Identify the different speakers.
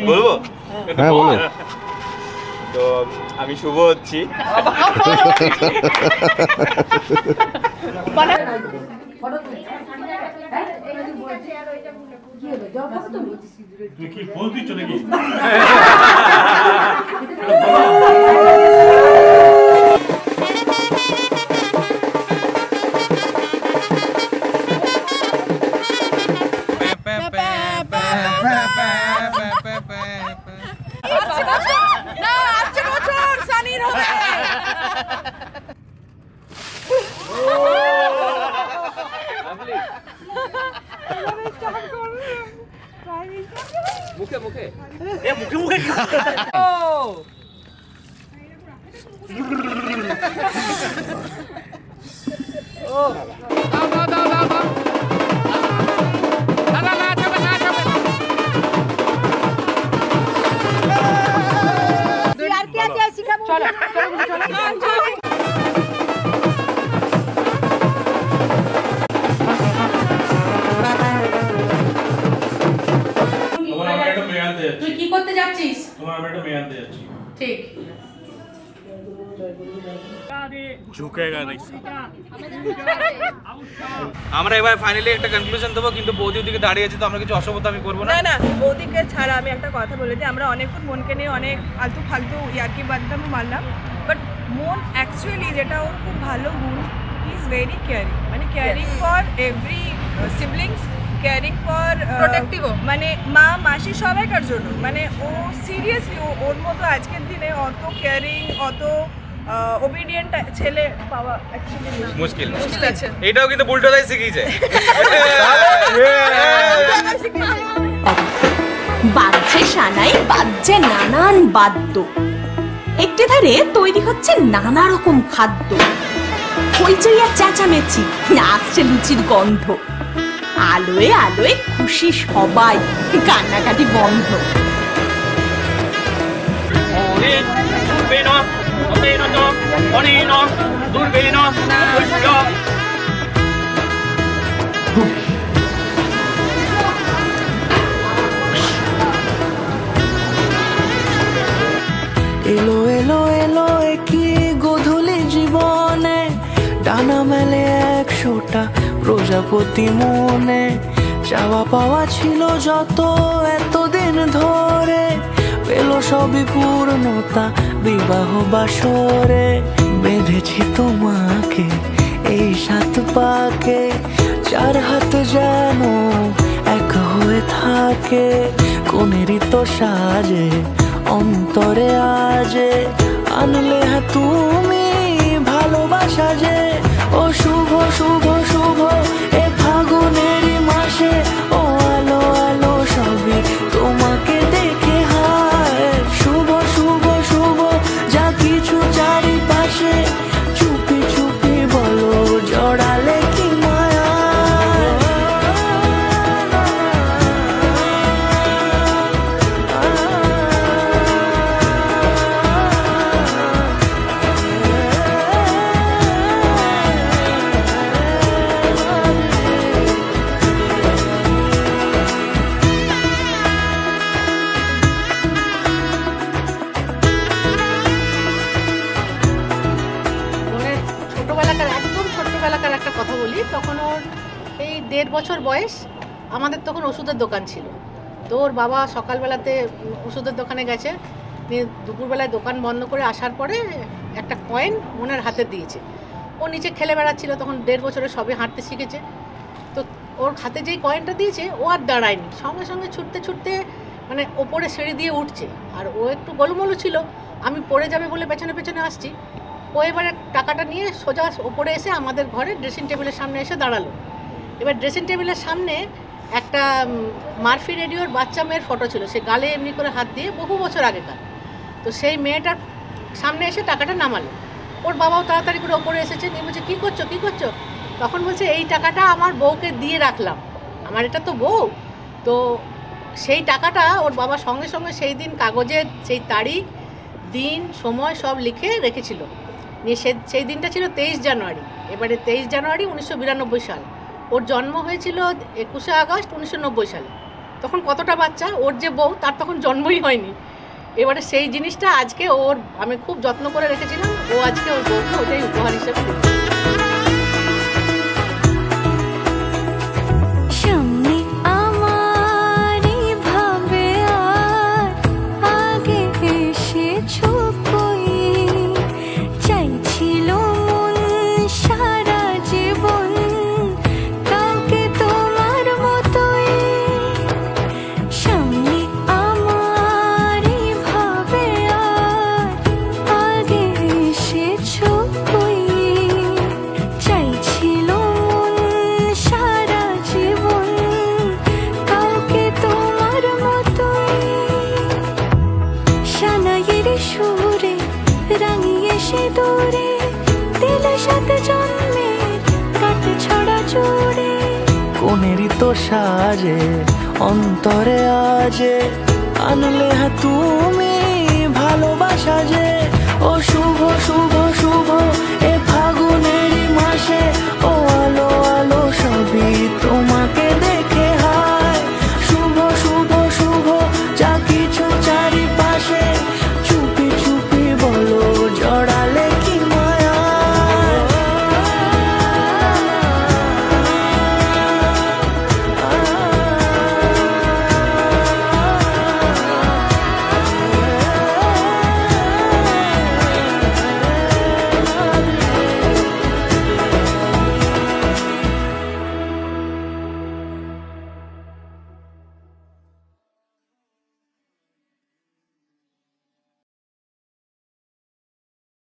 Speaker 1: বলবো?
Speaker 2: হ্যাঁ বলো।
Speaker 1: তো আমি শুভ হচ্ছি।
Speaker 3: তুই কি ফোন দিচ্ছ নাকি?
Speaker 1: মুখে মুখে
Speaker 3: মুখে মুখে
Speaker 4: তুই কি করতে যাচ্ছিস?
Speaker 3: তোমার আমি একটা মেয়ে আনতে যাচ্ছি।
Speaker 4: ঠিক
Speaker 1: আমরা এবার ফাইনালি একটা কনক্লুশন দেবো, কিন্তু বৌদি ওদিকে দাঁড়িয়ে আছে তো আমরা কিছু অসভ্যতা আমি করবো না।
Speaker 5: না বৌদিকে ছাড়া আমি একটা কথা বলে যে আমরা অনেকক্ষণ মনকে নিয়ে অনেক আলতু ফালতু ইয়ার্কি বাদদামও মারলাম, বাট মন অ্যাকচুয়ালি যেটা ওর খুব ভালো গুণ, হি ইজ ভেরি কেয়ারিং, মানে caring for every siblings, caring for protective, মানে মা মাসি সবাইকার জন্য, মানে ও সিরিয়াসলি ওর মতো আজকের দিনে অত কেয়ারিং অত ওবিডিয়েন্ট ছেলে পাওয়া অ্যাকচুয়ালি
Speaker 1: মুশকিল
Speaker 5: আছে।
Speaker 1: এটাও কিন্তু বুলডোজার শিখিয়েছে।
Speaker 6: বাজছে সানাই, বাজছে নানান বাদ্য, একটি ধারে তৈরি হচ্ছে নানা রকম খাদ্য, হইচই আর চেঁচামেচি, আসছে লুচির গন্ধ, আলোয় আলোয় খুশি সবাই, কান্নাকাটি বন্ধ।
Speaker 7: এলো এলো এলো কি গোধূলি জীবনে, ডানা মেলে 100টা প্রজাপতি মনে, চাওয়া পাওয়া ছিল যত এতদিন ধরে, পেল সবই পূর্ণতা বিবাহ বাসরে, বেঁধেছি তোমাকে এই 7 পাকে, 4 হাত যেন এক হয়ে থাকে, কোনেরই তো সাজে অন্তরে আজে, আনলে হ্যাঁ তুমি ভালোবাসা যে, ও শুভ শুভ শুভ এ ফাগুনেরই মাসে, ও আলো আলো সবই তোমাকে দেখে হায়, শুভ শুভ শুভ যা কিছু চারিপাশে, চুপি চুপি বলো জড়ালে কি মায়া।
Speaker 4: তখন ওর এই 1.5 বছর বয়স, আমাদের তখন ওষুধের দোকান ছিল, তো ওর বাবা সকালবেলাতে ওষুধের দোকানে গেছে, দুপুরবেলায় দোকান বন্ধ করে আসার পরে একটা কয়েন মনের হাতে দিয়েছে, ও নিচে খেলে বেড়াচ্ছিল, তখন 1.5 বছরে সবে হাঁটতে শিখেছে, তো ওর হাতে যেই কয়েনটা দিয়েছে ও আর দাঁড়ায়নি, সঙ্গে সঙ্গে ছুটতে ছুটতে মানে ওপরে সিঁড়ি দিয়ে উঠছে, আর ও একটু গোলমোলো ছিল, আমি পড়ে যাবে বলে পেছনে পেছনে আসছি, ও এবারে টাকাটা নিয়ে সোজা ওপরে এসে আমাদের ঘরে ড্রেসিং টেবিলের সামনে এসে দাঁড়ালো। এবার ড্রেসিং টেবিলের সামনে একটা মারফি রেডিওর বাচ্চা মেয়ের ফটো ছিল, সে গালে এমনি করে হাত দিয়ে, বহু বছর আগেকার, তো সেই মেয়েটার সামনে এসে টাকাটা নামালো। ওর বাবাও তাড়াতাড়ি করে ওপরে এসেছে, নিয়ে বলছে কী করছো কী করছো, তখন বলছে এই টাকাটা আমার বউকে দিয়ে রাখলাম, আমার এটা তো বউ। তো সেই টাকাটা ওর বাবা সঙ্গে সঙ্গে সেই দিন কাগজে সেই তারিখ দিন সময় সব লিখে রেখেছিল, নিয়ে সেই দিনটা ছিল 23 জানুয়ারি। এবারে 23 জানুয়ারি 1992 সাল, ওর জন্ম হয়েছিল 21শে আগস্ট 1990 সালে। তখন কতটা বাচ্চা, ওর যে বউ তার তখন জন্মই হয়নি। এবারে সেই জিনিসটা আজকে ওর আমি খুব যত্ন করে রেখেছিলাম, ও আজকে ওর বউকে ওটাই উপহার হিসেবে দিয়েছে।
Speaker 7: কোনেরই তো সাজে অন্তরে আজে আনলে হ্যাঁ তুমি ভালোবাসা যে ও শুভ শুভ শুভ